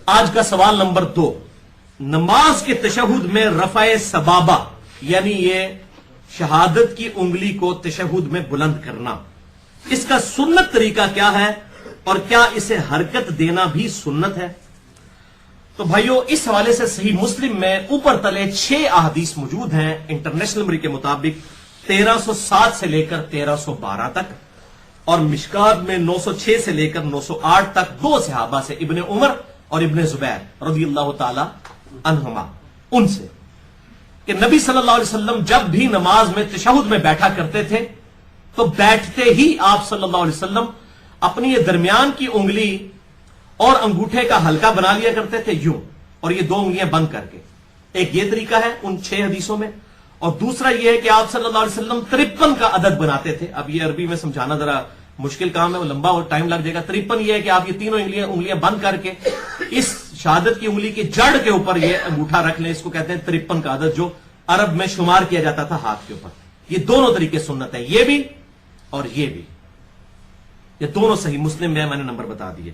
آج کا سوال نمبر 2، نماز کے تشہد میں رفع سبابہ یعنی یہ شہادت کی انگلی کو تشہد میں بلند کرنا، اس کا سنت طریقہ کیا ہے اور کیا اسے حرکت دینا بھی سنت ہے؟ تو بھائیو، اس حوالے سے صحیح مسلم میں اوپر تلے 6 احادیث موجود ہیں انٹرنیشنل نمبر کے مطابق 1307 سے لے کر 1312 تک، اور مشکات میں 906 سے لے کر 908 تک 2 صحابہ سے، ابن عمر اور ابن زبیر رضی اللہ تعالی عنہما، ان سے کہ نبی صلی اللہ علیہ وسلم جب بھی نماز میں تشہد میں بیٹھا کرتے تھے تو بیٹھتے ہی آپ صلی اللہ علیہ وسلم اپنی یہ درمیان کی انگلی اور انگوٹھے کا حلقہ بنا لیا کرتے تھے یوں، اور یہ 2 انگلیاں بند کر کے۔ ایک یہ طریقہ ہے ان 6 حدیثوں میں، اور دوسرا یہ ہے کہ آپ صلی اللہ علیہ وسلم 53 کا عدد بناتے تھے۔ اب یہ عربی میں سمجھانا ذرا مشکل کام ہے، وہ لمبا اور ٹائم لگ جائے گا۔ 53 یہ ہے کہ آپ یہ تینوں انگلیاں بند کر کے اس شہادت کی انگلی کی جڑ کے اوپر یہ انگوٹھا رکھ لیں، اس کو کہتے ہیں 53 کا عدد، جو عرب میں شمار کیا جاتا تھا ہاتھ کے اوپر۔ یہ دونوں طریقے سنت ہے، یہ بھی اور یہ بھی، یہ دونوں صحیح مسلم میں نے نمبر بتا دیے۔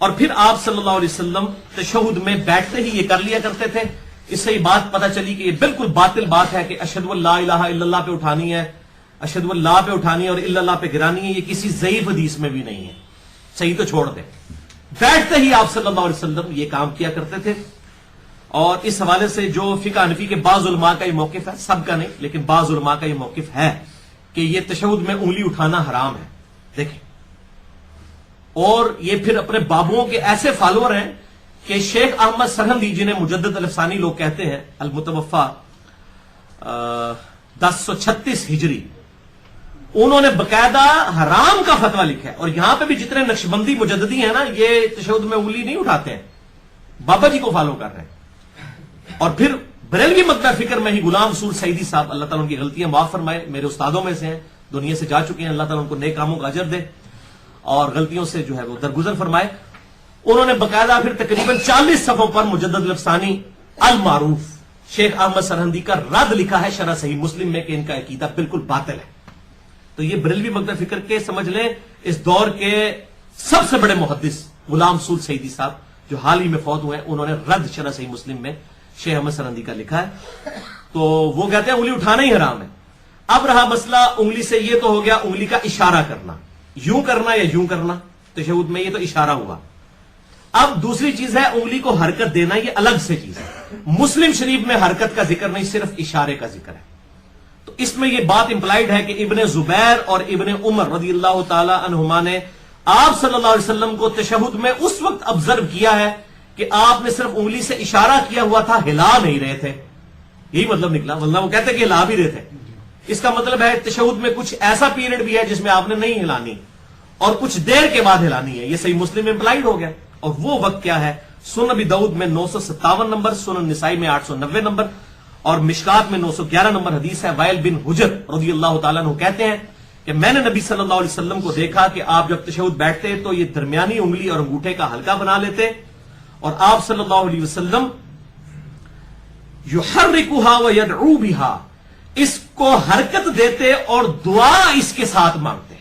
اور پھر آپ صلی اللہ علیہ وسلم تشہد میں بیٹھتے ہی یہ کر لیا کرتے تھے۔ اس سے یہ بات پتہ چلی کہ یہ بالکل باطل بات ہے کہ اشہد ان لا الہ الا اللہ پہ اٹھانی ہے، اشہد ان لا پہ اٹھانی ہے اور الا اللہ پہ گرانی ہے، یہ کسی ضعیف حدیث میں بھی نہیں ہے، صحیح تو چھوڑ دیں۔ بیٹھتے ہی آپ صلی اللہ علیہ وسلم یہ کام کیا کرتے تھے، اور اس حوالے سے جو فقہ حنفی کے بعض علماء کا یہ موقف ہے، سب کا نہیں لیکن بعض علماء کا یہ موقف ہے کہ یہ تشہد میں انگلی اٹھانا حرام ہے۔ دیکھیں، اور یہ پھر اپنے بابوں کے ایسے فالوور ہیں کہ شیخ احمد سرہندی، جنہیں مجدد الافسانی لوگ کہتے ہیں، المتوفا 1036 ہجری، انہوں نے باقاعدہ حرام کا فتویٰ لکھا ہے۔ اور یہاں پہ بھی جتنے نقشبندی مجددی ہیں نا، یہ تشہد میں انگلی نہیں اٹھاتے ہیں، بابا جی کو فالو کر رہے ہیں۔ اور پھر بریلوی مکتبہ فکر میں ہی غلام رسول سعیدی صاحب، اللہ تعالیٰ ان کی غلطیاں معاف فرمائے، میرے استادوں میں سے ہیں، دنیا سے جا چکے ہیں، اللہ تعالیٰ ان کو نیک کاموں کا اجر دے اور غلطیوں سے جو ہے وہ درگزر فرمائے۔ انہوں نے باقاعدہ پھر تقریباً 40 صفحوں پر مجدد الافسانی المعروف شیخ احمد سرہندی کا رد لکھا ہے شرح صحیح مسلم میں کہ ان کا عقیدہ بالکل باطل ہے۔ تو یہ بریلوی مکتبہ فکر کے سمجھ لیں اس دور کے سب سے بڑے محدث غلام رسول سعیدی صاحب، جو حال ہی میں فوت ہوئے ہیں، انہوں نے رد شرح صحیح مسلم میں شیخ احمد سرہندی کا لکھا ہے۔ تو وہ کہتے ہیں انگلی اٹھانا ہی حرام ہے۔ اب رہا مسئلہ انگلی سے، یہ تو ہو گیا انگلی کا اشارہ کرنا، یوں کرنا یا یوں کرنا تشہد میں، یہ تو اشارہ ہوا۔ اب دوسری چیز ہے انگلی کو حرکت دینا، یہ الگ سے چیز ہے۔ مسلم شریف میں حرکت کا ذکر نہیں، صرف اشارے کا ذکر ہے۔ تو اس میں یہ بات امپلائڈ ہے کہ ابن زبیر اور ابن عمر رضی اللہ تعالی عنہما نے آپ صلی اللہ علیہ وسلم کو تشہد میں اس وقت آبزرو کیا ہے کہ آپ نے صرف انگلی سے اشارہ کیا ہوا تھا، ہلا نہیں رہے تھے، یہی مطلب نکلا، ورنہ وہ کہتے کہ ہلا بھی رہے تھے۔ اس کا مطلب ہے تشہد میں کچھ ایسا پیریڈ بھی ہے جس میں آپ نے نہیں ہلانی اور کچھ دیر کے بعد ہلانی ہے، یہ صحیح مسلم امپلائڈ ہو گیا۔ اور وہ وقت کیا ہے؟ سنن ابی داؤد میں 957 نمبر، سنن نسائی میں 890 نمبر اور مشکات میں 911 نمبر حدیث ہے۔ وائل بن حجر رضی اللہ تعالیٰ عنہ کہتے ہیں کہ میں نے نبی صلی اللہ علیہ وسلم کو دیکھا کہ آپ جب تشہد بیٹھتے تو یہ درمیانی انگلی اور انگوٹھے کا حلقہ بنا لیتے، اور آپ صلی اللہ علیہ وسلم یحرکھا ویدعو بھا، اس کو حرکت دیتے اور دعا اس کے ساتھ مانگتے،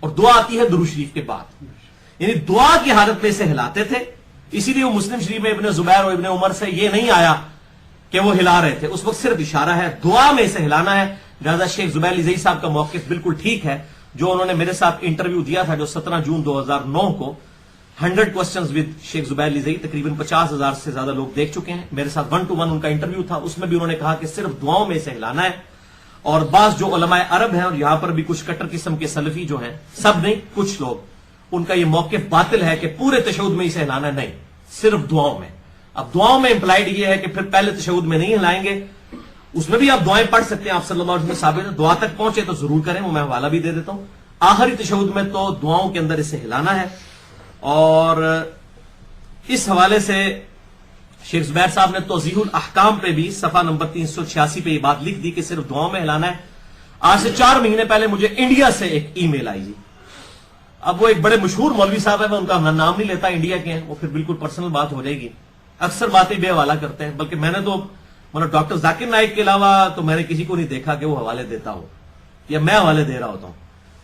اور دعا آتی ہے درود شریف کے بعد، یعنی دعا کی حالت میں اسے ہلاتے تھے۔ اسی لیے وہ مسلم شریف میں ابن زبیر اور ابن عمر سے یہ نہیں آیا کہ وہ ہلا رہے تھے، اس وقت صرف اشارہ ہے، دعا میں اسے ہلانا ہے۔ لہذا شیخ زبیر علی زئی صاحب کا موقف بالکل ٹھیک ہے، جو انہوں نے میرے ساتھ انٹرویو دیا تھا جو 17 جون 2009 کو 100 کوسچنز ود شیخ زبیر علی زئی، تقریباً 50,000 سے زیادہ لوگ دیکھ چکے ہیں، میرے ساتھ 1 to 1 ان کا انٹرویو تھا، اس میں بھی انہوں نے کہا کہ صرف دعاؤں میں اسے ہلانا ہے۔ اور بعض جو علماء عرب ہیں اور یہاں پر بھی کچھ کٹر قسم کے سلفی جو ہیں، سب نہیں کچھ لوگ، ان کا یہ موقف باطل ہے کہ پورے تشہد میں اسے ہلانا نہیں، صرف دعاؤں میں۔ اب دعاؤں میں امپلائڈ یہ ہے کہ پھر پہلے تشہد میں نہیں ہلائیں گے، اس میں بھی آپ دعائیں پڑھ سکتے ہیں، آپ صلی اللہ علیہ وسلم ثابت ہے، دعا تک پہنچے تو ضرور کریں، وہ میں حوالہ بھی دے دیتا ہوں۔ آخری تشہد میں تو دعاؤں کے اندر اسے ہلانا ہے۔ اور اس حوالے سے شیخ زبیر صاحب نے توضیح الاحکام پہ بھی صفحہ نمبر 386 پہ یہ بات لکھ دی کہ صرف دعاؤں میں ہلانا ہے۔ آج سے 4 مہینے پہلے مجھے انڈیا سے ایک ای میل آئی جی، اب وہ ایک بڑے مشہور مولوی صاحب ہیں، میں ان کا نام نہیں لیتا، انڈیا کے ہیں، وہ پھر بالکل پرسنل بات ہو جائے گی، اکثر باتیں بے حوالہ کرتے ہیں، بلکہ میں نے تو مطلب ڈاکٹر ذاکر نائک کے علاوہ تو میں نے کسی کو نہیں دیکھا کہ وہ حوالے دیتا ہو یا میں حوالے دے رہا ہوتا ہوں،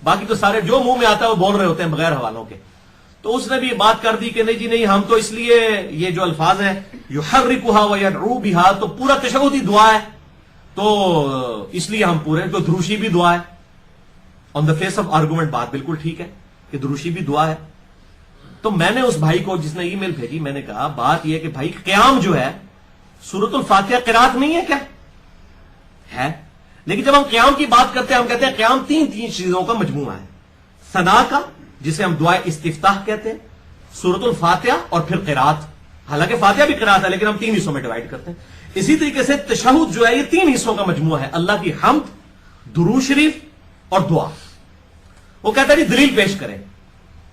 باقی تو سارے جو منہ میں آتا ہے وہ بول رہے ہوتے ہیں بغیر حوالوں کے۔ تو اس نے بھی بات کر دی کہ نہیں جی نہیں، ہم تو اس لیے یہ جو الفاظ ہیں یحرکھا ویدعو بہا، تو پورا تشہد ہی دعا ہے، تو اس لیے ہم پورے، تو دروشی بھی دعا ہے. آن دا فیس آف آرگومنٹ بات بالکل ٹھیک ہے کہ دروشی بھی دعا ہے. تو میں نے اس بھائی کو جس نے ای میل بھیجی، میں نے کہا بات یہ کہ بھائی قیام جو ہے سورۃ الفاتحہ قرات نہیں ہے کیا؟ ہے، لیکن جب ہم قیام کی بات کرتے ہیں ہم کہتے ہیں قیام تین چیزوں کا مجموعہ ہے، ثنا کا جسے ہم دعائے استفتاح کہتے ہیں، سورۃ الفاتحہ اور پھر قرات. حالانکہ فاتحہ بھی قرات ہے لیکن ہم 3 حصوں میں ڈیوائڈ کرتے ہیں. اسی طریقے سے تشہد جو ہے یہ 3 حصوں کا مجموعہ ہے، اللہ کی حمد، درود شریف اور دعا. وہ کہتا ہے جی دلیل پیش کریں.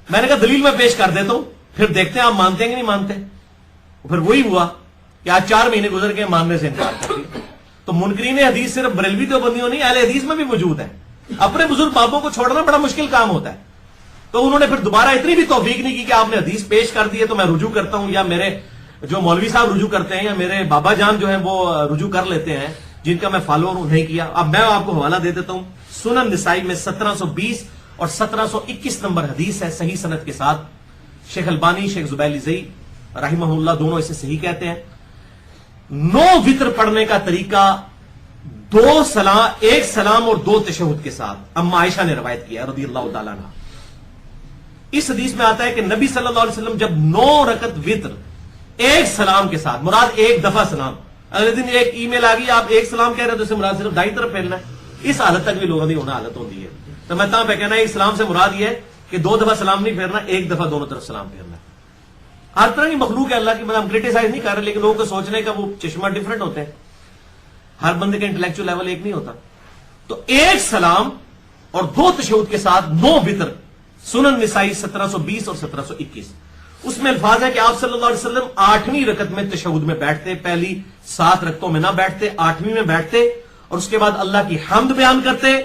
میں نے کہا دلیل میں پیش کر دیتا ہوں، پھر دیکھتے ہیں آپ مانتے ہیں کہ نہیں مانتے. پھر وہی ہوا کہ آج 4 مہینے گزر کے ماننے سے انکار کر دیا. تو منکرین حدیث صرف بریلوی دیوبندیوں نہیں، اہل حدیث میں بھی موجود ہے. اپنے بزرگ بابوں کو چھوڑنا بڑا مشکل کام ہوتا ہے. تو انہوں نے پھر دوبارہ اتنی بھی توفیق نہیں کی کہ آپ نے حدیث پیش کر دی ہے تو میں رجوع کرتا ہوں، یا میرے جو مولوی صاحب رجوع کرتے ہیں یا میرے بابا جان جو ہیں وہ رجوع کر لیتے ہیں جن کا میں فالوور ہوں، نہیں کیا. اب میں آپ کو حوالہ دے دیتا ہوں، سنن نسائی میں 1720 اور 1721 نمبر حدیث ہے صحیح سند کے ساتھ. شیخ البانی، شیخ زبیل زئی رحمہ اللہ دونوں اسے صحیح کہتے ہیں. 9 وطر پڑھنے کا طریقہ 2 سلام، 1 سلام اور 2 تشہد کے ساتھ اما عائشہ نے روایت کیا رضی اللہ تعالیٰ عنہ. اس حدیث میں آتا ہے کہ نبی صلی اللہ علیہ وسلم جب 9 رکعت وطر 1 سلام کے ساتھ، مراد 1 دفعہ سلام، اگلے دن ایک ای میل آ گئی آپ 1 سلام کہہ رہے تو اسے مراد صرف دائیں طرف پھیرنا ہے. اس حالت تک بھی لوگوں کی ہونا حالت ہوتی ہے. تو میں تاں پہ کہنا ہے اسلام سے مراد یہ ہے کہ 2 دفعہ سلام نہیں پھیرنا، 1 دفعہ دونوں طرف سلام پھیرنا ہے. ہر طرح کی مخلوق ہے اللہ کی، ہم کریٹیسائز نہیں کر رہے، لیکن لوگوں کو سوچنے کا وہ چشمہ ڈفرنٹ ہوتے ہیں، ہر بندے کا انٹلیکچوئل لیول ایک نہیں ہوتا. تو 1 سلام اور 2 تشہد کے ساتھ 9 وطر، سنن نسائی 1720 اور 1721. اس میں الفاظ ہے کہ آپ صلی اللہ علیہ وسلم 8ویں رکعت میں تشہد میں بیٹھتے، پہلی 7 رکعتوں میں نہ بیٹھتے، 8ویں میں بیٹھتے اور اس کے بعد اللہ کی حمد بیان کرتے،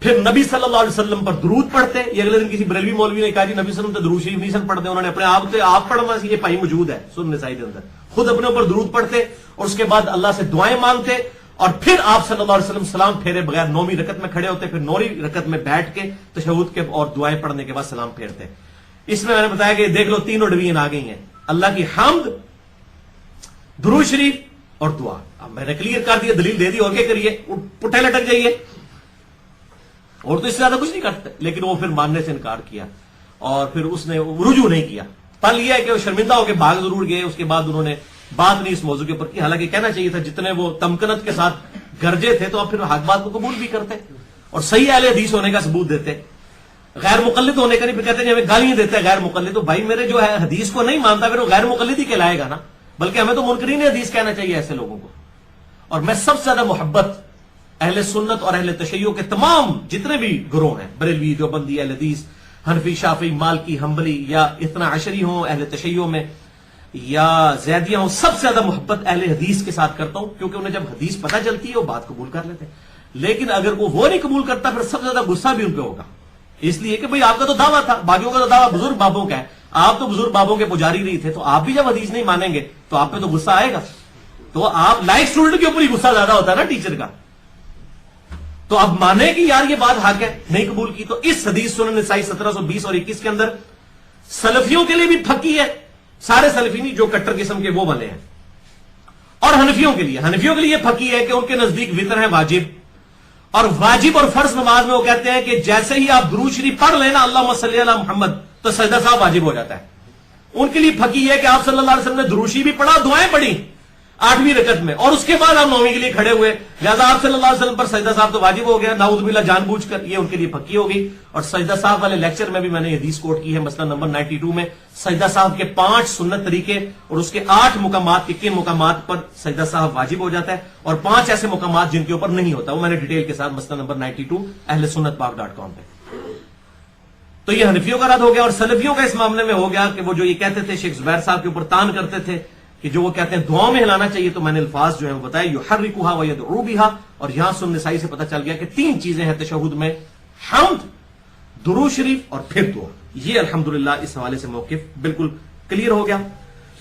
پھر نبی صلی اللہ علیہ وسلم پر درود پڑھتے. یہ اگلے دن کسی بریلوی مولوی نے کہا جی نبی صلی اللہ علیہ وسلم تو درود شریف نہیں سن پڑھتے، انہوں نے اپنے آپ سے آپ پڑھنا سی، یہ پائی موجود ہے سنن نسائی کے اندر. خود اپنے اوپر درود پڑھتے اور اس کے بعد اللہ سے دعائیں مانگتے اور پھر آپ صلی اللہ علیہ وسلم سلام پھیرے بغیر 9ویں رکعت میں کھڑے ہوتے، پھر 9ویں رکعت میں بیٹھ کے تشہد کے اور دعائیں پڑھنے کے بعد سلام پھیرتے. اس میں نے بتایا کہ دیکھ لو 3 ڈویژن آ گئی ہیں، اللہ کی حمد، درود شریف اور دعا. اب میں نے کلیئر کر دیا، دلیل دے دی، اور کیا کریے، پٹھے لٹک جائیے. اور تو اس سے زیادہ کچھ نہیں کرتے. لیکن وہ پھر ماننے سے انکار کیا اور پھر اس نے رجوع نہیں کیا. پل یہ ہے کہ وہ شرمندہ ہو کے بھاگ ضرور گئے. اس کے بعد انہوں نے بات نہیں اس موضوع کے اوپر کی، حالانکہ کہنا چاہیے تھا. جتنے وہ تمکنت کے ساتھ گرجے تھے تو اب پھر حق بات کو قبول بھی کرتے اور صحیح اہل حدیث ہونے کا ثبوت دیتے، غیر مقلد ہونے کا نہیں. پھر کہتے ہیں ہمیں گالیاں دیتے ہیں غیر مقلد. تو بھائی میرے جو ہے حدیث کو نہیں مانتا پھر وہ غیر مقلد ہی کہلائے گا نا، بلکہ ہمیں تو منکرین حدیث کہنا چاہیے ایسے لوگوں کو. اور میں سب سے زیادہ محبت اہل سنت اور اہل تشیع کے تمام جتنے بھی گروہ ہیں، بریلوی، دیوبندی، اہل حدیث، حنفی، شافعی، مالکی، حنبلی، یا اثنا عشری ہوں اہل تشیع میں یا زیدیہ ہوں، سب سے زیادہ محبت اہل حدیث کے ساتھ کرتا ہوں، کیونکہ انہیں جب حدیث پتہ چلتی ہے وہ بات قبول کر لیتے ہیں. لیکن اگر وہ نہیں قبول کرتا پھر سب سے زیادہ غصہ بھی ان پہ ہوگا، اس لیے کہ بھئی آپ کا تو دعویٰ تھا، باقیوں کا تو دعویٰ بزرگ بابوں کا ہے، آپ تو بزرگ بابوں کے پجاری نہیں تھے، تو آپ بھی جب حدیث نہیں مانیں گے تو آپ پہ تو غصہ آئے گا. تو آپ لائک اسٹوڈنٹ کے اوپر ہی غصہ زیادہ ہوتا ہے نا ٹیچر کا. تو اب مانے کہ یار یہ بات حق ہے، نہیں قبول کی. تو اس حدیث سنن نسائی 1720 اور 21 کے اندر سلفیوں کے لیے بھی پھکی ہے، سارے سلفی نہیں جو کٹر قسم کے وہ والے ہیں، اور حنفیوں کے لیے پھکی ہے کہ ان کے نزدیک وطر ہے واجب. اور واجب اور فرض نماز میں وہ کہتے ہیں کہ جیسے ہی آپ درود شریف پڑھ لینا اللہم صلی علی محمد تو سجدہ صاحب واجب ہو جاتا ہے. ان کے لیے پھکی ہے کہ آپ صلی اللہ علیہ وسلم نے درود شریف بھی پڑھا، دعائیں پڑھی 8ویں رکعت میں، اور اس کے بعد آپ 9ویں کے لیے کھڑے ہوئے، لہذا آپ صلی اللہ علیہ وسلم پر سجدہ صاحب تو واجب ہو گیا، نعوذ باللہ جان بوجھ کر. یہ ان کے لیے پکی ہو گئی. اور سجدہ صاحب والے لیکچر میں بھی میں نے حدیث کوٹ کی ہے، مسئلہ نمبر 92 میں سجدہ صاحب کے 5 سنت طریقے اور اس کے 8 مقامات کے کن مقامات پر سجدہ صاحب واجب ہو جاتا ہے، اور 5 ایسے مقامات جن کے اوپر نہیں ہوتا، وہ میں نے ڈیٹیل کے ساتھ مسئلہ نمبر 92 اہل سنت پاک.com پہ. تو یہ حنفیوں کا رد ہو گیا. اور سلفیوں کا اس معاملے میں ہو گیا کہ وہ جو یہ کہتے تھے شیخ زبیر صاحب کے اوپر تان کرتے تھے کہ جو وہ کہتے ہیں دعاؤں میں ہلانا چاہیے، تو میں نے الفاظ جو ہیں وہ بتائے یحرکھا ویدعو بہا. اور یہاں سنن نسائی سے پتہ چل گیا کہ 3 چیزیں ہیں تشہد میں، حمد، درود شریف اور پھر دعا. یہ الحمدللہ اس حوالے سے موقف بالکل کلیئر ہو گیا.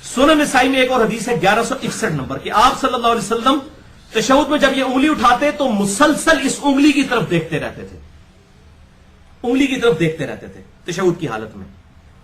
سنن نسائی میں ایک اور حدیث ہے 1161 نمبر کہ آپ صلی اللہ علیہ وسلم تشہد میں جب یہ انگلی اٹھاتے تو مسلسل اس انگلی کی طرف دیکھتے رہتے تھے، انگلی کی طرف دیکھتے رہتے تھے تشہد کی حالت میں.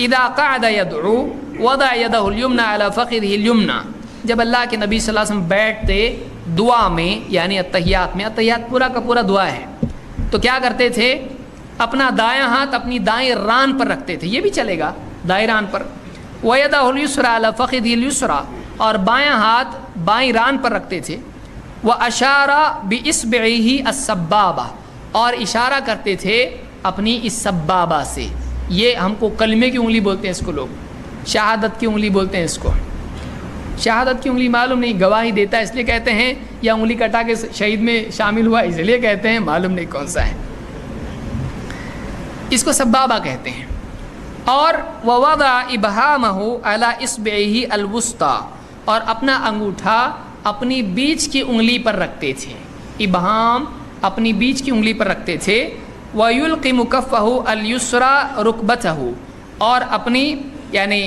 اذا قعد يدعو وضع يده اليمنى على فخذه اليمنى، جب اللہ کے نبی صلی اللہ علیہ وسلم بیٹھتے دعا میں یعنی اتحیات میں، اتحیات پورا کا پورا دعا ہے، تو کیا کرتے تھے؟ اپنا دایاں ہاتھ اپنی دائیں ران پر رکھتے تھے، یہ بھی چلے گا دائیں ران پر، وَيَدَهُ الْيُسْرَى عَلَى فَخِذِهِ الْيُسْرَى، اور بایاں ہاتھ بائیں ران پر رکھتے تھے، وَأَشَارَ بِإِصْبِعِهِ السَّبَّابَةَ، اور اشارہ کرتے تھے اپنی اس سبابہ سے، یہ ہم کو کلمے کی انگلی بولتے ہیں اس کو، لوگ شہادت کی انگلی بولتے ہیں اس کو، شہادت کی انگلی معلوم نہیں، گواہی دیتا ہے اس لیے کہتے ہیں، یا انگلی کٹا کے شہید میں شامل ہوا اس لیے کہتے ہیں، معلوم نہیں کون سا ہے، اس کو سبابہ کہتے ہیں۔ اور وَوَضَعَ إِبْهَامَهُ عَلَى إِصْبِعِهِ الْوُسْطَى، اور اپنا انگوٹھا اپنی بیچ کی انگلی پر رکھتے تھے، ابہام اپنی بیچ کی انگلی پر رکھتے تھے، وَيُلْقِمُ كَفَّهُ الْيُسْرَى رُكْبَتَهُ، اور اپنی یعنی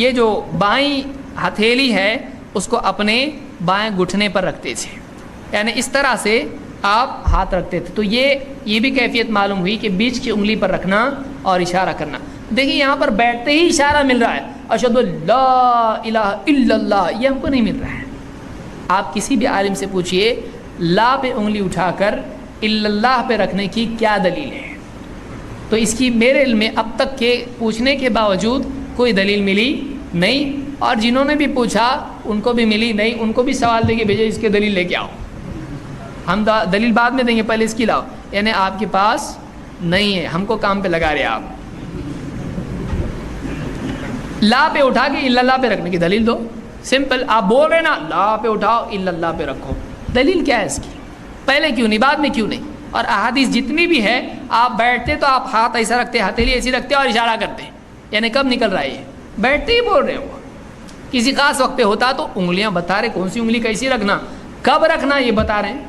یہ جو بائیں ہتھیلی ہے اس کو اپنے بائیں گھٹنے پر رکھتے تھے، یعنی اس طرح سے آپ ہاتھ رکھتے تھے۔ تو یہ بھی کیفیت معلوم ہوئی کہ بیچ کی انگلی پر رکھنا اور اشارہ کرنا۔ دیکھیے یہاں پر بیٹھتے ہی اشارہ مل رہا ہے، اشہد لا الہ الا اللہ، یہ ہم کو نہیں مل رہا ہے۔ آپ کسی بھی عالم سے پوچھئے لا پہ انگلی اٹھا کر الا اللہ پہ رکھنے کی کیا دلیل ہے، تو اس کی میرے علم میں اب تک کے پوچھنے کے باوجود کوئی دلیل ملی نہیں، اور جنہوں نے بھی پوچھا ان کو بھی ملی نہیں، ان کو بھی سوال دے کے بھیجے اس کے دلیل لے کے آؤ، ہم دلیل بعد میں دیں گے، پہلے اس کی لاؤ، یعنی آپ کے پاس نہیں ہے، ہم کو کام پہ لگا رہے آپ۔ لا پہ اٹھا کے الا اللہ پہ رکھنے کی دلیل دو، سمپل، آپ بول رہے نا لا پہ اٹھاؤ الا اللہ پہ رکھو، دلیل کیا ہے اس کی؟ پہلے کیوں نہیں، بعد میں کیوں نہیں؟ اور احادیث جتنی بھی ہے، آپ بیٹھتے تو آپ ہاتھ ایسا رکھتے، ہتھیلی ایسی رکھتے اور اشارہ کرتے، یعنی کب نکل رہا ہے یہ؟ بیٹھتے ہی بول رہے ہو۔ کسی خاص وقت پہ ہوتا تو انگلیاں بتا رہے، کون سی انگلی کیسی رکھنا، کب رکھنا، یہ بتا رہے ہیں،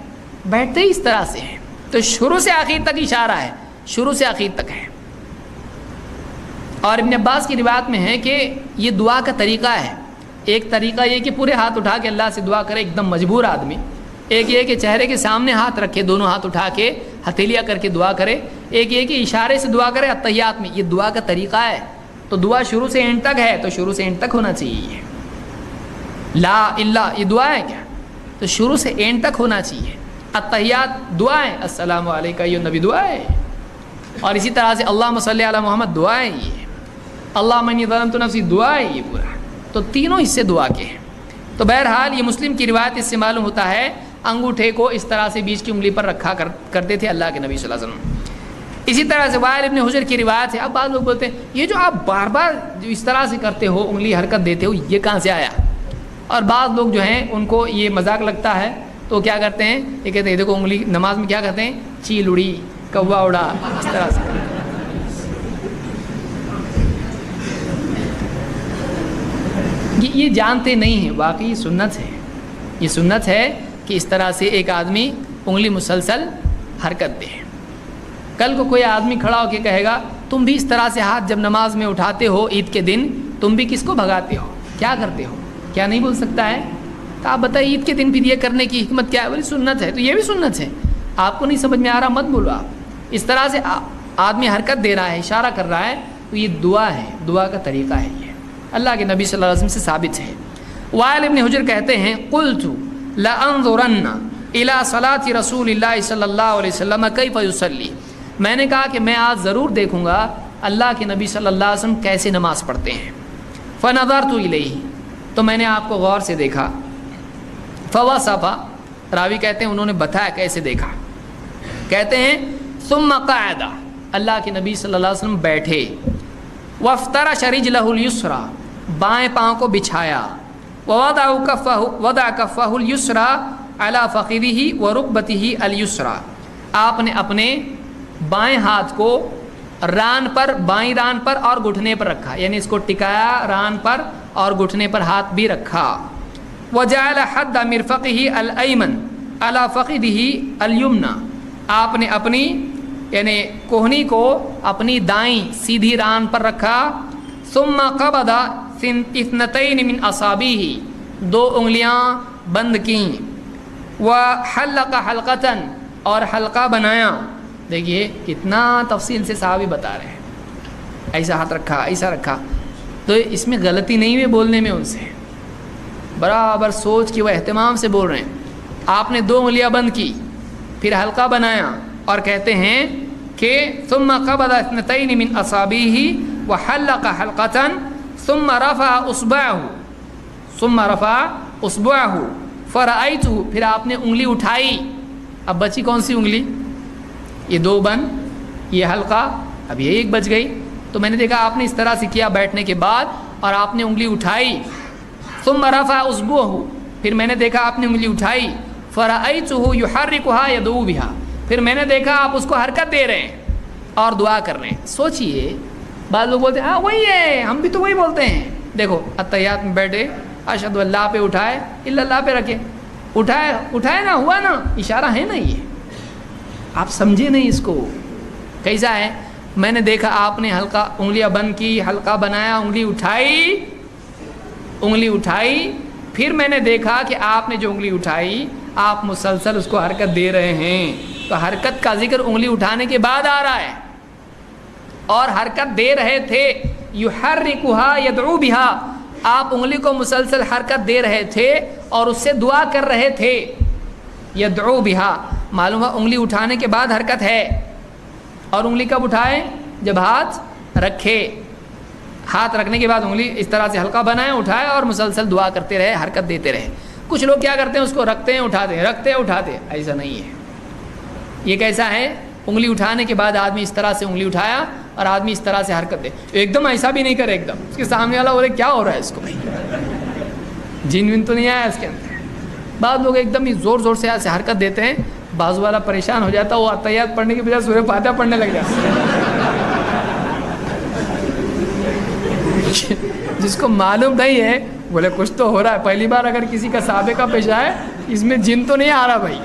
بیٹھتے ہی اس طرح سے ہے، تو شروع سے آخر تک اشارہ ہے، شروع سے آخر تک ہے۔ اور ابن عباس کی روایت میں ہے کہ یہ دعا کا طریقہ ہے، ایک طریقہ یہ کہ پورے ہاتھ اٹھا کے اللہ سے دعا کرے ایک دم مجبور آدمی، ایک یہ کہ چہرے کے سامنے ہاتھ رکھے، دونوں ہاتھ اٹھا کے ہتھیلیاں کر کے دعا کرے، ایک یہ کہ اشارے سے دعا کرے اتحیات میں، یہ دعا کا طریقہ ہے۔ تو دعا شروع سے اینڈ تک ہے، تو شروع سے اینڈ تک ہونا چاہیے، لا الا یہ دعا ہے کیا، تو شروع سے اینڈ تک ہونا چاہیے۔ اتحیات دعا ہے، السلام علیکہ یہ نبی دعا ہے، اور اسی طرح سے اللہم صلی علی محمد دعا ہے، یہ اللہم انی ظلمت نفسی دعا ہے، یہ پورا، تو تینوں حصے دعا کے ہیں۔ تو بہرحال یہ مسلم کی روایت اس سے معلوم ہوتا ہے انگوٹھے کو اس طرح سے بیچ کی انگلی پر رکھا کرتے تھے اللہ کے نبی صلی اللہ علیہ وسلم۔ اسی طرح سے وائل ابن حجر کی روایت ہے۔ اب بعض لوگ بولتے ہیں یہ جو آپ بار بار جو اس طرح سے کرتے ہو، انگلی حرکت دیتے ہو، یہ کہاں سے آیا؟ اور بعض لوگ جو ہیں ان کو یہ مذاق لگتا ہے تو کیا کرتے ہیں، یہ کہتے ہیں دیکھو انگلی نماز میں کیا کرتے ہیں، چیل اڑی، کوا اڑا، اس طرح سے۔ یہ جانتے نہیں ہیں، واقعی سنت ہے، یہ سنت ہے کہ اس طرح سے ایک آدمی انگلی مسلسل حرکت دے۔ کل کو کوئی آدمی کھڑا ہو کے کہے گا تم بھی اس طرح سے ہاتھ جب نماز میں اٹھاتے ہو عید کے دن، تم بھی کس کو بھگاتے ہو، کیا کرتے ہو، کیا نہیں بول سکتا ہے؟ تو آپ بتائیے عید کے دن پھر یہ کرنے کی حکمت کیا ہے؟ بولی سنت ہے، تو یہ بھی سنت ہے، آپ کو نہیں سمجھ میں آ رہا مت بولو۔ آپ اس طرح سے آدمی حرکت دے رہا ہے، اشارہ کر رہا ہے، تو یہ دعا ہے، دعا کا طریقہ ہے، یہ اللہ کے نبی صلی اللہ علیہ وسلم سے ثابت ہے۔ وائل ابن حجر کہتے ہیں قلت لانظرن الی صلاۃ رسول اللہ صلی اللہ علیہ وسلم کیف یصلی، میں نے کہا کہ میں آج ضرور دیکھوں گا اللہ کے نبی صلی اللہ علیہ وسلم کیسے نماز پڑھتے ہیں۔ فنظرت الیہ، تو میں نے آپ کو غور سے دیکھا۔ فوصف، راوی کہتے ہیں انہوں نے بتایا کیسے دیکھا، کہتے ہیں ثم قعد، اللہ کے نبی صلی اللہ علیہ وسلم بیٹھے، وافترش رجلہ الیسریٰ، بائیں پاؤں کو بچھایا، وضع کفہ الیسریٰ علی فخذہ ورکبتہ الیسریٰ، آپ نے اپنے بائیں ہاتھ کو ران پر، بائیں ران پر اور گھٹنے پر رکھا، یعنی اس کو ٹکایا ران پر اور گھٹنے پر ہاتھ بھی رکھا۔ وجعل حد مرفقہ الایمن علی فخذہ الیمنی، آپ نے اپنی یعنی کوہنی کو اپنی دائیں سیدھی ران پر رکھا۔ ثم قبض اثنتین من اصابعہ، دو انگلیاں بند کیں۔ وحلق حلقۃ، اور حلقہ بنایا۔ دیکھیے کتنا تفصیل سے صحابی بتا رہے ہیں، ایسا ہاتھ رکھا، ایسا رکھا. تو اس میں غلطی نہیں ہوئی بولنے میں ان سے، برابر سوچ کے وہ اہتمام سے بول رہے ہیں. آپ نے 2 انگلیاں بند کی، پھر حلقہ بنایا، اور کہتے ہیں کہ ثم قبض اثنتين من اصابعه وحلق حلقة ثم رفع اصبعه فرأيته، پھر آپ نے انگلی اٹھائی. اب بچی کون سی انگلی؟ یہ 2 بند، یہ حلقہ، اب یہ 1 بچ گئی. تو میں نے دیکھا آپ نے اس طرح سے کیا بیٹھنے کے بعد، اور آپ نے انگلی اٹھائی. ثم رفع اصبعه، پھر میں نے دیکھا آپ نے انگلی اٹھائی. فرأيته يحركها يدعو بها، پھر میں نے دیکھا آپ اس کو حرکت دے رہے ہیں اور دعا کر رہے ہیں. سوچئے، بعض لوگ بولتے ہیں ہاں وہی ہے، ہم بھی تو وہی بولتے ہیں. دیکھو اتحیات میں بیٹھے اشہد اللہ پہ اٹھائے، الا اللہ پہ رکھے، اٹھائے نا، ہوا نا، اشارہ ہے نا. یہ آپ سمجھے نہیں اس کو کیسا ہے. میں نے دیکھا آپ نے حلقہ، انگلیاں بند کی، حلقہ بنایا، انگلی اٹھائی، پھر میں نے دیکھا کہ آپ نے جو انگلی اٹھائی آپ مسلسل اس کو حرکت دے رہے ہیں. تو حرکت کا ذکر انگلی اٹھانے کے بعد آ رہا ہے، اور حرکت دے رہے تھے. یحرکها یدعو بها، آپ انگلی کو مسلسل حرکت دے رہے تھے اور اس سے دعا کر رہے تھے. یدعو بها، معلوم ہے انگلی اٹھانے کے بعد حرکت ہے. اور انگلی کب اٹھائے؟ جب ہاتھ رکھے. ہاتھ رکھنے کے بعد انگلی اس طرح سے حلقہ بنائے، اٹھائے اور مسلسل دعا کرتے رہے، حرکت دیتے رہے. کچھ لوگ کیا کرتے ہیں، اس کو رکھتے ہیں اٹھاتے ہیں، رکھتے ہیں اٹھاتے ہیں. ایسا نہیں ہے. یہ کیسا ہے؟ انگلی اٹھانے کے بعد آدمی اس طرح سے انگلی اٹھایا اور آدمی اس طرح سے حرکت دے. ایک دم ایسا بھی نہیں کرے، ایک دم اس کے سامنے والا بولے کیا ہو رہا ہے اس کو، جن ون تو نہیں آیا اس کے اندر. بعض لوگ ایک دم ہی زور زور سے ایسے حرکت دیتے ہیں، بازو والا پریشان ہو جاتا ہے، وہ اتحیات پڑھنے کی بجائے سورہ فاتحہ پڑھنے لگ جاتا ہے. جس کو معلوم نہیں ہے بولے کچھ تو ہو رہا ہے. پہلی بار اگر کسی کا سابقہ پیش آئے اس میں جن تو نہیں آ رہا بھائی.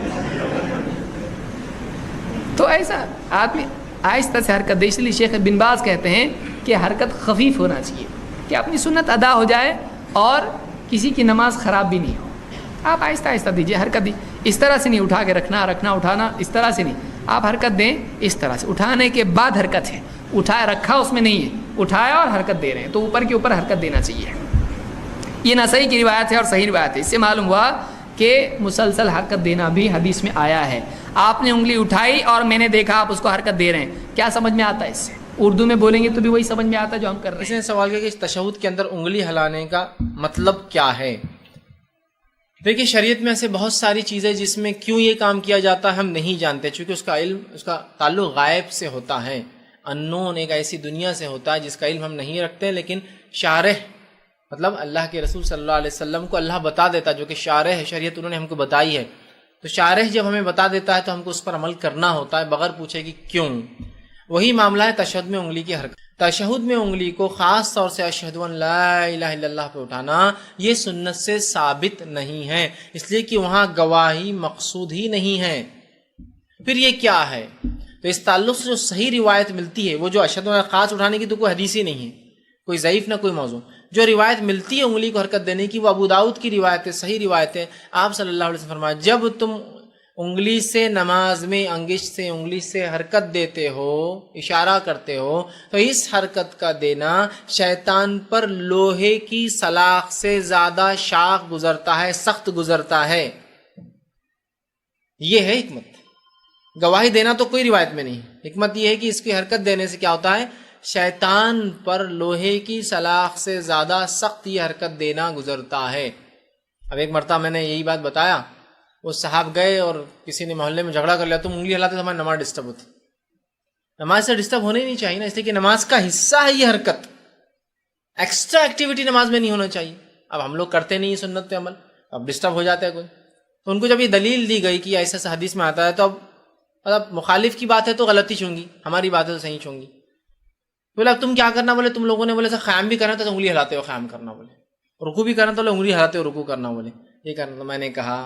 تو ایسا آدمی آہستہ سے حرکت دے. اس لیے شیخ بن باز کہتے ہیں کہ حرکت خفیف ہونا چاہیے کہ اپنی سنت ادا ہو جائے اور کسی کی نماز خراب بھی نہیں ہو. آپ آہستہ آہستہ دیجیے حرکت. دی اس طرح سے نہیں اٹھا کے رکھنا اٹھانا اس طرح سے نہیں. آپ حرکت دیں اس طرح سے، اٹھانے کے بعد حرکت ہے. اٹھایا رکھا اس میں نہیں ہے، اٹھایا اور حرکت دے رہے ہیں، تو اوپر کے اوپر حرکت دینا چاہیے. یہ نسائی کی روایت ہے اور صحیح روایت ہے. اس سے معلوم ہوا کہ مسلسل حرکت دینا بھی حدیث میں آیا ہے. آپ نے انگلی اٹھائی اور میں نے دیکھا آپ اس کو حرکت دے رہے ہیں. کیا سمجھ میں آتا ہے اس سے؟ اردو میں بولیں گے تو بھی وہی سمجھ میں آتا ہے جو ہم کر رہے ہیں. اس نے سوال کیا کہ اس تشہد کے اندر انگلی ہلانے کا مطلب کیا ہے. دیکھیے شریعت میں ایسے بہت ساری چیزیں جس میں کیوں یہ کام کیا جاتا ہے ہم نہیں جانتے، چونکہ اس کا علم، اس کا تعلق غائب سے ہوتا ہے. انون ایک ایسی دنیا سے ہوتا ہے جس کا علم ہم نہیں رکھتے، لیکن شارح مطلب اللہ کے رسول صلی اللہ علیہ وسلم کو اللہ بتا دیتا، جو کہ شارح ہے شریعت، انہوں نے ہم کو بتائی ہے. تو شارح جب ہمیں بتا دیتا ہے تو ہم کو اس پر عمل کرنا ہوتا ہے بغیر پوچھے کہ کیوں. وہی معاملہ ہے تشہد میں انگلی کی حرکت. تشہد میں انگلی کو خاص طور سے اشہد ان لا الہ الا اللہ پہ اٹھانا یہ سنت سے ثابت نہیں ہے، اس لیے کہ وہاں گواہی مقصود ہی نہیں ہے. پھر یہ کیا ہے؟ تو اس تعلق سے جو صحیح روایت ملتی ہے وہ جو اشہد ان خاص اٹھانے کی تو کوئی حدیث ہی نہیں ہے، کوئی ضعیف نہ کوئی موضوع. جو روایت ملتی ہے انگلی کو حرکت دینے کی وہ ابو داؤد کی روایت ہے، صحیح روایت ہے. آپ صلی اللہ علیہ وسلم فرمایا جب تم انگلی سے نماز میں انگشت سے انگلی سے حرکت دیتے ہو، اشارہ کرتے ہو، تو اس حرکت کا دینا شیطان پر لوہے کی سلاخ سے زیادہ شاق گزرتا ہے، سخت گزرتا ہے. یہ ہے حکمت. گواہی دینا تو کوئی روایت میں نہیں. حکمت یہ ہے کہ اس کی حرکت دینے سے کیا ہوتا ہے، شیطان پر لوہے کی سلاخ سے زیادہ سخت یہ حرکت دینا گزرتا ہے. اب ایک مرتبہ میں نے یہی بات بتایا، وہ صاحب گئے اور کسی نے محلے میں جھگڑا کر لیا، تم انگلی ہلاتے تو ہماری نماز ڈسٹرب ہوتی. نماز سے ڈسٹرب ہونے ہی نہیں چاہیے نا، اس لیے کہ نماز کا حصہ ہے یہ حرکت. ایکسٹرا ایکٹیویٹی نماز میں نہیں ہونا چاہیے. اب ہم لوگ کرتے نہیں سنت پہ عمل، اب ڈسٹرب ہو جاتا ہے کوئی. تو ان کو جب یہ دلیل دی گئی کہ ایسا حدیث میں آتا ہے، تو اب مطلب مخالف کی بات ہے تو غلطی چونگی، ہماری بات ہے تو صحیح چونگی. بولے اب تم کیا کرنا، بولے تم لوگوں نے بولے قیام بھی کرنا تو انگلی ہلاتے ہو قیام کرنا، بولے رکوع بھی کرنا تو انگلی ہلاتے ہو رکوع کرنا، بولے یہ کرنا. تو میں نے کہا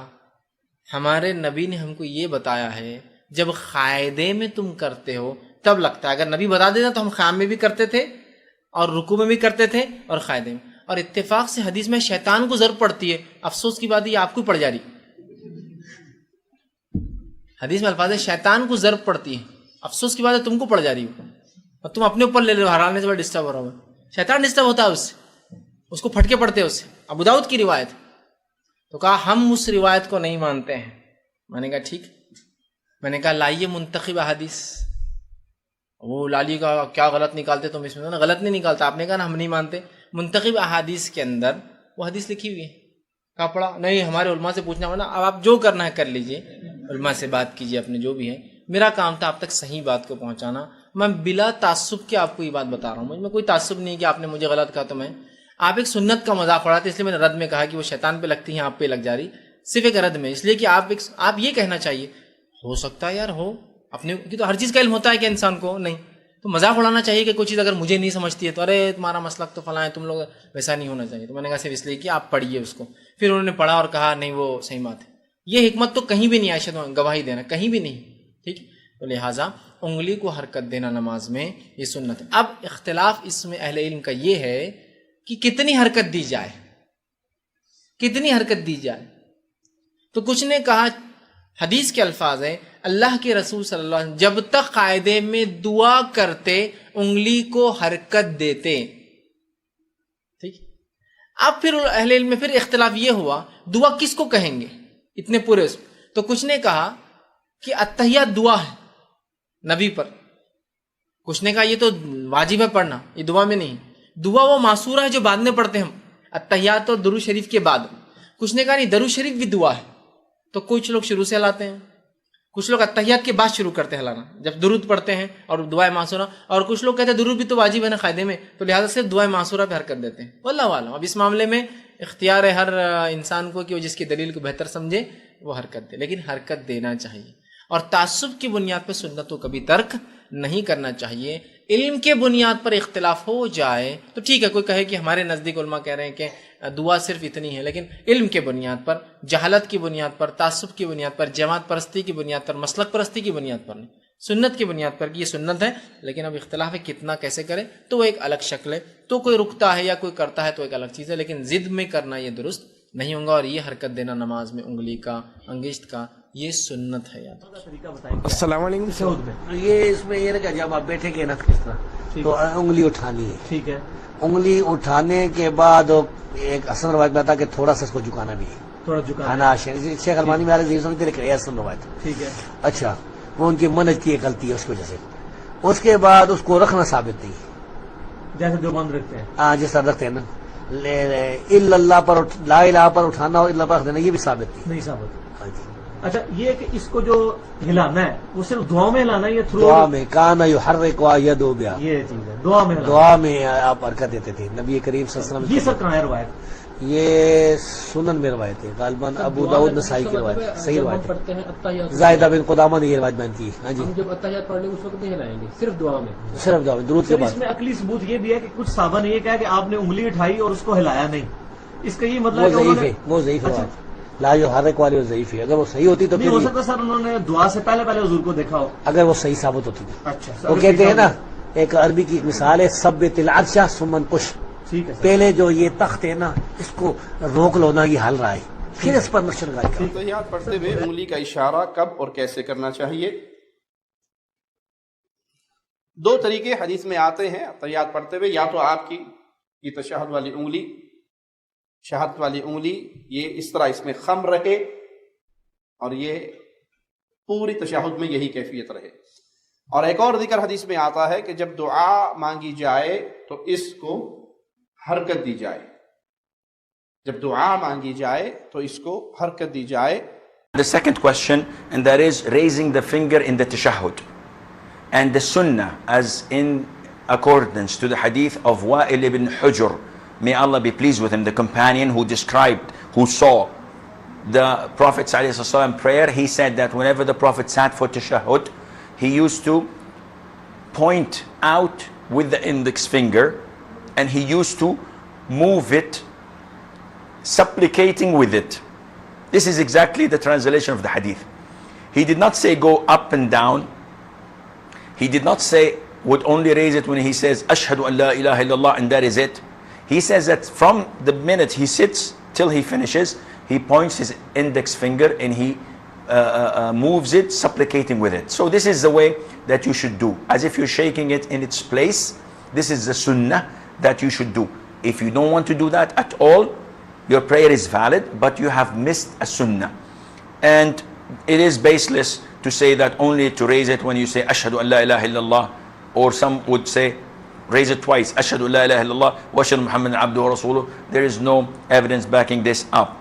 ہمارے نبی نے ہم کو یہ بتایا ہے جب قاعدے میں تم کرتے ہو تب لگتا ہے. اگر نبی بتا دیتا تو ہم قیام میں بھی کرتے تھے اور رکوع میں بھی کرتے تھے اور قاعدے میں. اور اتفاق سے حدیث میں شیطان کو ضرب پڑتی ہے. افسوس کی بات یہ آپ کو پڑ جا رہی. حدیث میں الفاظ ہے شیطان کو ضرب پڑتی ہے، افسوس کی بات ہے تم کو پڑ جا رہی ہو. اور تم اپنے اوپر لے لو ہرانے سے بڑا ڈسٹرب ہو رہا ہوں. شیطان ڈسٹرب ہوتا ہے اس سے, اس کو پھٹکے پڑتے اس سے. ابو داؤد کی روایت. تو کہا ہم اس روایت کو نہیں مانتے ہیں. میں نے کہا ٹھیک. میں نے کہا لائیے منتخب احادیث. وہ لالی کا کیا غلط نکالتے تم اس میں؟ غلط نہیں نکالتا. آپ نے کہا نا ہم نہیں مانتے. منتخب احادیث کے اندر وہ حدیث لکھی ہوئی ہے. کہا پڑھا نہیں, ہمارے علماء سے پوچھنا ہونا. اب آپ جو کرنا ہے کر لیجئے, علماء سے بات کیجئے اپنے جو بھی ہے. میرا کام تھا آپ تک صحیح بات کو پہنچانا. میں بلا تعصب کے آپ کو یہ بات بتا رہا ہوں. مجھ میں کوئی تعصب نہیں کہ آپ نے مجھے غلط کہا تو میں. آپ ایک سنت کا مذاق اڑاتے, اس لیے میں نے رد میں کہا کہ وہ شیطان پہ لگتی ہیں, آپ پہ لگ جا رہی. صرف ایک رد میں, اس لیے کہ آپ یہ کہنا چاہیے ہو سکتا ہے یار ہو اپنے کی, تو ہر چیز کا علم ہوتا ہے کہ انسان کو نہیں, تو مذاق اڑانا چاہیے کہ کوئی چیز اگر مجھے نہیں سمجھتی ہے تو ارے تمہارا مسلک تو فلاں ہے, تم لوگ ویسا نہیں ہونا چاہیے. تو میں نے کہا صرف اس لیے کہ آپ پڑھیے اس کو. پھر انہوں نے پڑھا اور کہا نہیں وہ صحیح بات ہے. یہ حکمت تو کہیں بھی نہیں آئی, شاید گواہی دینا کہیں بھی نہیں. ٹھیک. تو لہٰذا انگلی کو حرکت دینا نماز میں یہ سنت ہے. اب اختلاف اس میں اہل علم کا یہ ہے کہ کتنی حرکت دی جائے, کتنی حرکت دی جائے. تو کچھ نے کہا حدیث کے الفاظ ہیں اللہ کے رسول صلی اللہ علیہ وسلم جب تک قاعدے میں دعا کرتے انگلی کو حرکت دیتے. ٹھیک. اب پھر اہل علم میں پھر اختلاف یہ ہوا دعا کس کو کہیں گے اتنے پورے اس. تو کچھ نے کہا کہ التحیات دعا ہے نبی پر. کچھ نے کہا یہ تو واجب ہے پڑھنا, یہ دعا میں نہیں. دعا وہ معصورہ ہے جو بعد میں پڑھتے ہیں ہم, التحیات اور درود شریف کے بعد. کچھ نے کہا نہیں درود شریف بھی دعا ہے. تو کچھ لوگ شروع سے ہلاتے ہیں, کچھ لوگ التحیات کے بعد شروع کرتے ہیں ہلانا جب درود پڑھتے ہیں اور دعائے معصورہ, اور کچھ لوگ کہتے ہیں درود بھی تو واجب ہے نا قاعدے میں, تو لہٰذا صرف دعائے معصورہ پہ حرکت دیتے ہیں. واللہ عالم. اب اس معاملے میں اختیار ہے ہر انسان کو کہ وہ جس کی دلیل کو بہتر سمجھے وہ حرکت دے, لیکن حرکت دینا چاہیے. اور تعصب کی بنیاد پر سنت کو کبھی ترک نہیں کرنا چاہیے. علم کے بنیاد پر اختلاف ہو جائے تو ٹھیک ہے, کوئی کہے کہ ہمارے نزدیک علماء کہہ رہے ہیں کہ دعا صرف اتنی ہے, لیکن علم کے بنیاد پر, جہالت کی بنیاد پر, تعصب کی بنیاد پر, جماعت پرستی کی بنیاد پر, مسلک پرستی کی بنیاد پر نہیں, سنت کی بنیاد پر کہ یہ سنت ہے. لیکن اب اختلاف ہے کتنا کیسے کرے, تو وہ ایک الگ شکل ہے. تو کوئی رکتا ہے یا کوئی کرتا ہے تو ایک الگ چیز ہے, لیکن ضد میں کرنا یہ درست نہیں ہوگا. اور یہ حرکت دینا نماز میں انگلی کا, انگشت کا, یہ سنت ہے. یاد السلام علیکم. یہ اس میں یہ کہ جب آپ بیٹھے گے نا کس طرح تو انگلی اٹھانی ہے. ٹھیک ہے. انگلی اٹھانے کے بعد ایک حسن روایت میں آتا کہ تھوڑا سا اس کو جھکانا بھی ہے, تھوڑا جھکانا. ہانا شیخ البانی میں آ سنتے لیکن حسن روایت. ٹھیک ہے. اچھا وہ ان کی منہج کی ایک غلطی ہے اس کی وجہ سے. اس کے بعد اس کو رکھنا ثابت نہیں, جیسے جو بند رکھتے ہیں. ہاں جس طرح رکھتے ہیں نا, اللہ پر لا الہ پر اٹھانا اور اللہ پر رکھ دینا یہ بھی ثابت نہیں ثابت. ہاں جی. اچھا یہ کہ اس کو جو ہلانا ہے وہ صرف دعا میں ہلانا ہے یا تھرو دعا میں؟ کانا یحرک یدو بہا, یہ چیز ہے دعا میں ہلانا. دعا میں آپ حرکت دیتے تھے نبی کریم صلی اللہ علیہ وسلم. یہ سب کہاں ہے روایت؟ یہ سنن میں روایت ہے, غالباً ابو داؤد نسائی کی روایت ہے, صحیح روایت ہے. زائدہ بن قدامہ نے یہ روایت بیان کی. ہاں جی. جب اتحیات پڑھ لیں اس وقت نہیں ہلائیں گے, صرف دعا میں, صرف دعا میں درود کے اس بعد. میں عقلی ثبوت یہ بھی ہے کہ کچھ صحابہ نے یہ کہا کہ آپ نے انگلی اٹھائی اور اس کو ہلایا نہیں. اس کا یہ مطلب وہ ضعیف ہے, وہ ضعیف ہے. لا یحرک والی وہ ضعیف ہے. اگر وہ صحیح ہوتی تو نہیں ہو پھر سکتا سر انہوں نے دعا سے پہلے حضور کو دیکھا ہو. اگر وہ صحیح ثابت ہوتی تو. اچھا وہ کہتے ہیں نا, ایک عربی کی ایک مثال ہے, ثبت العرش ثم انقش. ٹھیک ہے. پہلے جو یہ تخت ہے نا اس کو روک لو نا, یہ ہل رہا ہے, پھر اس پر نقش لگائے گا. تحیات پڑھتے ہوئے انگلی کا اشارہ کب اور کیسے کرنا چاہیے؟ دو طریقے حدیث میں آتے ہیں تحیات پڑھتے ہوئے. یا تو آپ کی تشہد والی انگلی, شہادت والی انگلی یہ اس طرح اس میں خم رہے اور یہ پوری تشہد میں یہی کیفیت رہے. اور ایک اور ذکر حدیث میں آتا ہے کہ جب دعا مانگی جائے تو اس کو حرکت دی جائے. جب دعا مانگی جائے تو اس کو حرکت دی جائے. The second question, and that is raising the finger in the tashahhud. And the sunnah, as in accordance to the hadith of Wa'il ibn Hujr, may Allah be pleased with him, the companion who described, who saw the Prophet ﷺ prayer, he said that whenever the Prophet sat for tashahhud, he used to point out with the index finger and he used to move it, supplicating with it. This is exactly the translation of the hadith. He did not say go up and down. He did not say would only raise it when he says ashhadu an la ilaha illallah and that is it. He says that from the minute he sits till he finishes, he points his index finger and he moves it, supplicating with it. So this is the way that you should do, as if you're shaking it in its place. This is the sunnah that you should do. If you don't want to do that at all, your prayer is valid, but you have missed a sunnah. And it is baseless to say that only to raise it when you say ashhadu an la ilaha illallah, or some would say raise it twice, ashhadu an la ilaha illallah wa ashhadu Muhammadan abduhu wa rasuluh. There is no evidence backing this up.